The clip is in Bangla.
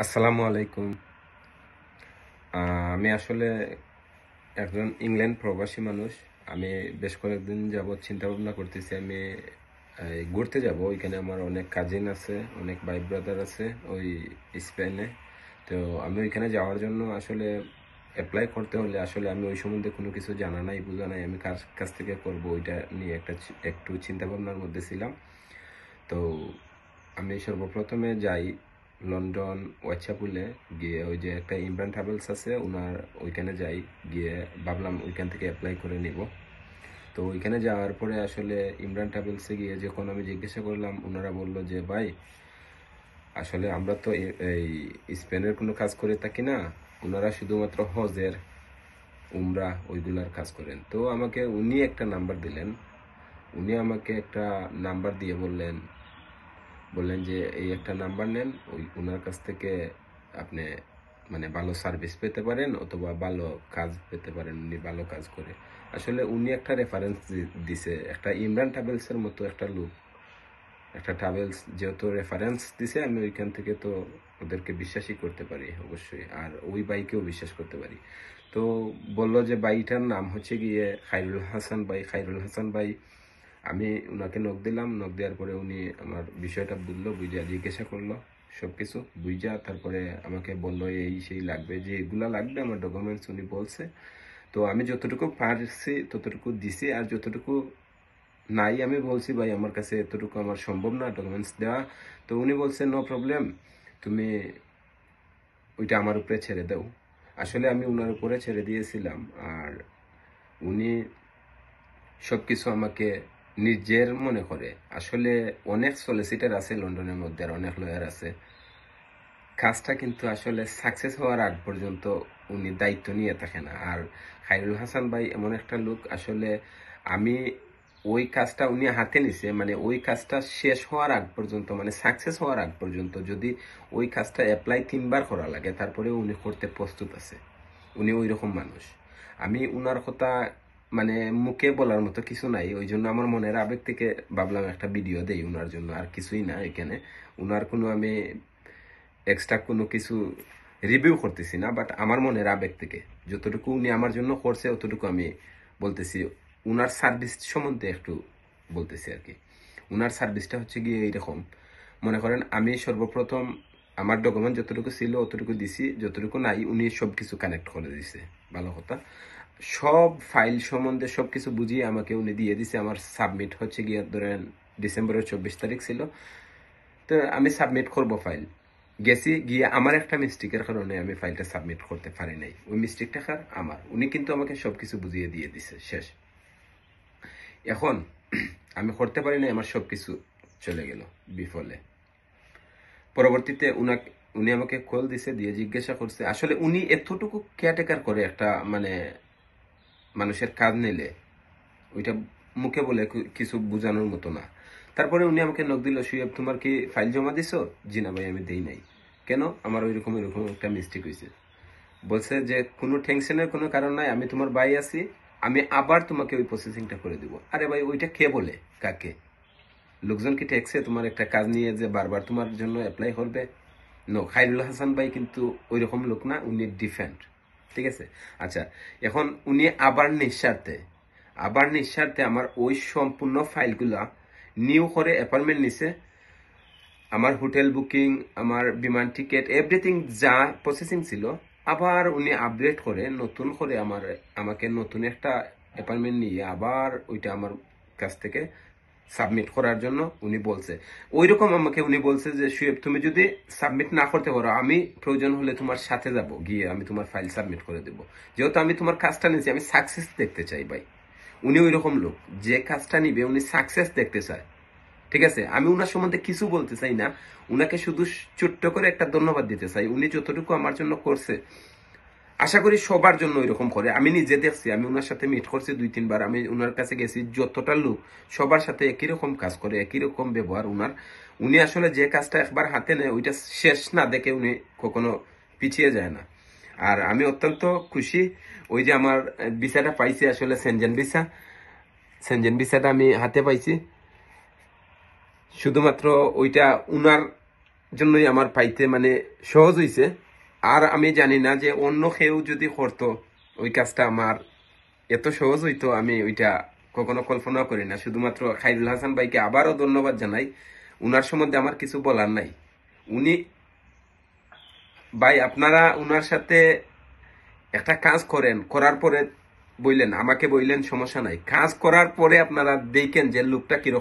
আসসালামু আলাইকুম। আমি আসলে একজন ইংল্যান্ড প্রবাসী মানুষ। আমি বেশ কয়েকদিন যাবৎ চিন্তা ভাবনা করতেছি আমি ঘুরতে যাব। ওইখানে আমার অনেক কাজিন আছে, অনেক ভাই ব্রাদার আছে ওই স্পেনে। তো আমি ওইখানে যাওয়ার জন্য আসলে অ্যাপ্লাই করতে হলে আসলে আমি ওই সম্বন্ধে কোনো কিছু জানা নাই, বোঝা নাই, আমি কার কাছ থেকে করব ওইটা নিয়ে একটু চিন্তা ভাবনার মধ্যে ছিলাম। তো আমি সর্বপ্রথমে যাই লন্ডন ওয়াইচাপুলে, গিয়ে ওই যে একটা ইমরান ট্রাভেলস আছে ওনার ওইখানে যাই। গিয়ে ভাবলাম ওইখান থেকে অ্যাপ্লাই করে নিব। তো ওইখানে যাওয়ার পরে আসলে ইমরান ট্রাভেলসে গিয়ে যখন আমি জিজ্ঞাসা করলাম, ওনারা বলল যে ভাই আসলে আমরা তো এই স্পেনের কোনো কাজ করে থাকি না, ওনারা শুধুমাত্র হজের উমরা ওইগুলার কাজ করেন। তো আমাকে উনি একটা নাম্বার দিলেন। উনি আমাকে একটা নাম্বার দিয়ে বললেন যে এই একটা নাম্বার নেন, ওই ওনার কাছ থেকে আপনি মানে ভালো সার্ভিস পেতে পারেন অথবা ভালো কাজ পেতে পারেন, উনি ভালো কাজ করে। আসলে উনি একটা রেফারেন্স দিছে, একটা ইমরান ট্রাভেলসের মতো একটা লোক, একটা ট্রাভেলস যেহেতু রেফারেন্স দিছে, আমি ওইখান থেকে তো ওদেরকে বিশ্বাসই করতে পারি অবশ্যই, আর ওই বাইকেও বিশ্বাস করতে পারি। তো বলল যে বাইটার নাম হচ্ছে গিয়ে খায়রুল হাসান ভাই। খায়রুল হাসান ভাই, আমি ওনাকে নক দিলাম। নক দেওয়ার পরে উনি আমার বিষয়টা বুঝলো, বুঝা জিজ্ঞাসা করলো সব কিছু বুঝা, তারপরে আমাকে বললো এই সেই লাগবে, যে এগুলা লাগবে আমার ডকুমেন্টস উনি বলছে। তো আমি যতটুকু পারছি ততটুকু দিছি, আর যতটুকু নাই আমি বলছি ভাই আমার কাছে এতটুকু আমার সম্ভব না ডকুমেন্টস দেওয়া। তো উনি বলছে নো প্রবলেম, তুমি ওইটা আমার উপরে ছেড়ে দাও। আসলে আমি ওনার উপরে ছেড়ে দিয়েছিলাম, আর উনি সবকিছু আমাকে নিজের মনে করে। আসলে অনেক সলিসিটার আছে লন্ডনের মধ্যে, আর অনেক লয়ার আছে, কাজটা কিন্তু আসলে সাকসেস হওয়ার আগ পর্যন্ত উনি দায়িত্ব নিয়ে থাকে না। আর খায়রুল হাসান ভাই এমন একটা লোক, আসলে আমি ওই কাজটা উনি হাতে নিছে, মানে ওই কাজটা শেষ হওয়ার আগ পর্যন্ত, মানে সাকসেস হওয়ার আগ পর্যন্ত যদি ওই কাজটা অ্যাপ্লাই 3 বার করা লাগে তারপরেও উনি করতে প্রস্তুত আছে। উনি ওই রকম মানুষ। আমি উনার কথা মানে মুখে বলার মতো কিছু নাই, ওই জন্য আমার মনের আবেগ থেকে ভাবলাম একটা ভিডিও দেই উনার জন্য, আর কিছুই না এখানে। উনার কোনো আমি এক্সট্রা কোনো কিছু রিভিউ করতেছি না, বাট আমার মনের আবেগ থেকে যতটুকু উনি আমার জন্য করছে অতটুকু আমি বলতেছি। উনার সার্ভিস সম্বন্ধে একটু বলতেছি আর কি। উনার সার্ভিসটা হচ্ছে গিয়ে এইরকম, মনে করেন আমি সর্বপ্রথম আমার ডকুমেন্ট যতটুকু ছিল অতটুকু দিছি, যতটুকু নাই উনি সব কিছু কানেক্ট করে দিছে। ভালো কথা, সব ফাইল সম্বন্ধে সব কিছু বুঝিয়ে আমাকে উনি দিয়ে দিছে। আমার সাবমিট হচ্ছে গিয়ে ধরেন ডিসেম্বরের 24 তারিখ ছিল। তো আমি সাবমিট করব ফাইল, গেছি গিয়ে আমার একটা মিস্টেকের কারণে আমি ফাইলটা সাবমিট করতে পারি নাই। ওই মিস্টেকটা আমার, উনি কিন্তু আমাকে সবকিছু বুঝিয়ে দিয়ে দিছে শেষ। এখন আমি করতে পারি নাই, আমার সবকিছু চলে গেল বিফলে। পরবর্তীতে উনি আমাকে কল দিছে, দিয়ে জিজ্ঞাসা করছে আসলে উনি এতটুকু কেয়ারটেকার করে একটা মানে মানুষের কাজ নিলে ওইটা মুখে বলে কিছু বোঝানোর মতো না। তারপরে উনি আমাকে নক দিল, সুয়েব তোমার কি ফাইল জমা দিছো? জি না ভাই আমি দেই নাই। কেন? আমার ওইরকম একটা মিস্টেক হয়েছে। বলছে যে কোনো টেনশনের কোনো কারণ নাই, আমি তোমার ভাই আছি, আমি আবার তোমাকে ওই প্রসেসিংটা করে দিব। আরে ভাই ওইটা কে বলে কাকে? লোকজন কি ঠেকছে তোমার একটা কাজ নিয়ে যে বারবার তোমার জন্য অ্যাপ্লাই করবে? নো, খায়রুল হাসান ভাই কিন্তু ওই রকম লোক না, উনি ডিফেন্ড। ঠিক আছে, আচ্ছা। এখন উনি আবার নিঃস্বার্থে আমার ওই সম্পূর্ণ ফাইলগুলা নিউ করে অ্যাপয়েন্টমেন্ট নিছে। আমার হোটেল বুকিং, আমার বিমান টিকিট, এভরিথিং যা প্রসেসিং ছিল আবার উনি আপডেট করে নতুন করে আমাকে নতুন একটা অ্যাপয়েন্টমেন্ট নিয়ে আবার ওইটা আমার কাছ থেকে সাবমিট করার জন্য উনি বলছে। ওইরকম আমাকে উনি বলছে যে সুয়েব তুমি যদি সাবমিট না করতে পারো আমি প্রয়োজন হলে তোমার সাথে যাব, গিয়ে আমি তোমার ফাইল সাবমিট করে দেবো। যেহেতু আমি তোমার কাজটা নিয়েছি, আমি সাকসেস দেখতে চাই ভাই। উনি ওই রকম লোক, যে কাজটা নিবে উনি সাকসেস দেখতে চায়। ঠিক আছে, আমি উনার সম্বন্ধে কিছু বলতে চাই না, উনাকে শুধু ছোট্ট করে একটা ধন্যবাদ দিতে চাই। উনি যতটুকু আমার জন্য করছে আশা করি সবার জন্য এরকম করে। আমি নিজে দেখছি, আমি উনার সাথে মিট করছি 2-3 বার, আমি উনার কাছে গেছি, যতটা লোক সবার সাথে একই রকম কাজ করে, একই রকম ব্যবহার উনার। উনি আসলে যে কাজটা একবার হাতে নেয় ওইটা শেষ না দেখে উনি কখনো পিছিয়ে যায় না। আর আমি অত্যন্ত খুশি, ওই যে আমার ভিসাটা পাইছি, আসলে সেনজেন ভিসাটা আমি হাতে পাইছি। শুধুমাত্র ওইটা উনার জন্যই আমার পাইতে মানে সহজ হইছে। আর আমি জানি না যে অন্য কেউ যদি করতো ওই কাজটা আমার এত সহজ হইতো, আমি ওইটা কখনো কল্পনা করি না। শুধুমাত্র খাইরুল হাসান ভাইকে আবারও ধন্যবাদ জানাই। উনার সম্বন্ধে আমার কিছু বলার নাই। উনি ভাই, আপনারা উনার সাথে একটা কাজ করেন, করার পরে বললেন আমাকে, বললেন সমস্যা নাই, কাজ করার পরে আপনারা দেখেন যে লোকটা কিরকম।